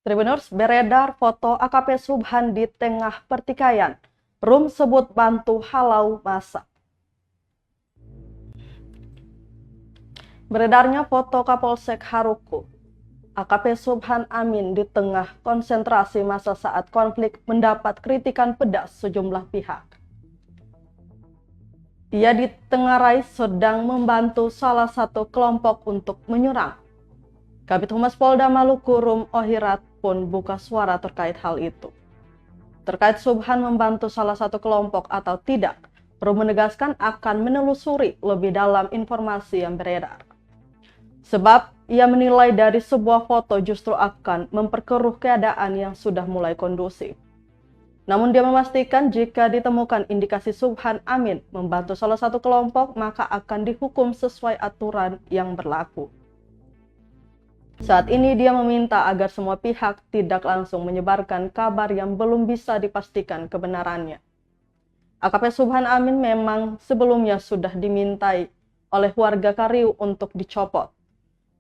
Tribuners, beredar foto AKP Subhan di tengah pertikaian. Rum sebut bantu halau massa. Beredarnya foto Kapolsek Haruku, AKP Subhan Amin di tengah konsentrasi massa saat konflik mendapat kritikan pedas sejumlah pihak. Ia ditengarai sedang membantu salah satu kelompok untuk menyerang. Kabid Humas Polda Maluku Rum Ohirat pun buka suara terkait hal itu. Terkait Subhan membantu salah satu kelompok atau tidak, Rum menegaskan akan menelusuri lebih dalam informasi yang beredar. Sebab ia menilai dari sebuah foto justru akan memperkeruh keadaan yang sudah mulai kondusif. Namun dia memastikan jika ditemukan indikasi Subhan Amin membantu salah satu kelompok, maka akan dihukum sesuai aturan yang berlaku. Saat ini dia meminta agar semua pihak tidak langsung menyebarkan kabar yang belum bisa dipastikan kebenarannya. AKP Subhan Amin memang sebelumnya sudah dimintai oleh warga Kariu untuk dicopot.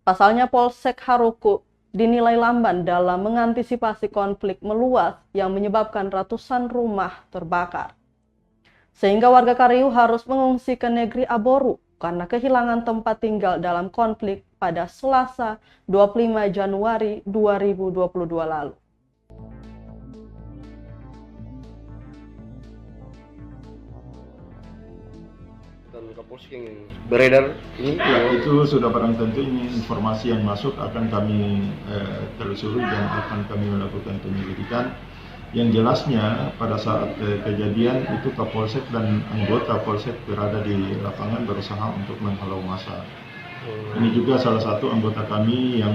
Pasalnya Polsek Haruku dinilai lamban dalam mengantisipasi konflik meluas yang menyebabkan ratusan rumah terbakar. Sehingga warga Kariu harus mengungsi ke negeri Aboru karena kehilangan tempat tinggal dalam konflik pada Selasa 25 Januari 2022 lalu. Dan Kapolsek yang beredar ini itu sudah barang tentu ini informasi yang masuk akan kami telusuri dan akan kami melakukan penyelidikan. Yang jelasnya pada saat kejadian itu Kapolsek dan anggota Polsek berada di lapangan berusaha untuk menghalau massa. Ini juga salah satu anggota kami yang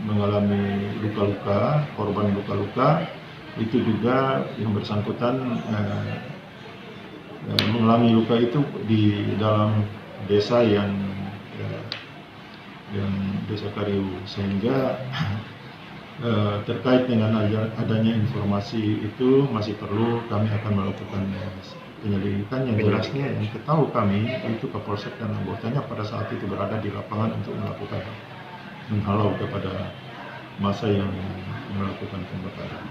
mengalami luka-luka, korban luka-luka. Itu juga yang bersangkutan mengalami luka itu di dalam desa yang desa Kariu, sehingga terkait dengan adanya informasi itu masih perlu kami akan melakukan penyelidikan. Yang jelasnya yang ketahui kami itu Kapolsek dan anggotanya pada saat itu berada di lapangan untuk melakukan menghalau kepada massa yang melakukan pembakaran.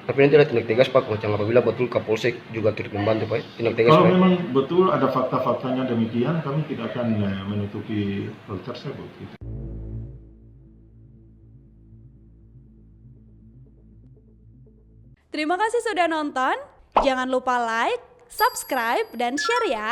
tapi nanti ada tindak tegas Pak, macam apabila betul Kapolsek juga turut membantu Pak, tindak tegas Kalau Pak. memang betul ada fakta-faktanya demikian, kami tidak akan menutupi hal tersebut. Terima kasih sudah nonton. Jangan lupa like, subscribe, dan share ya.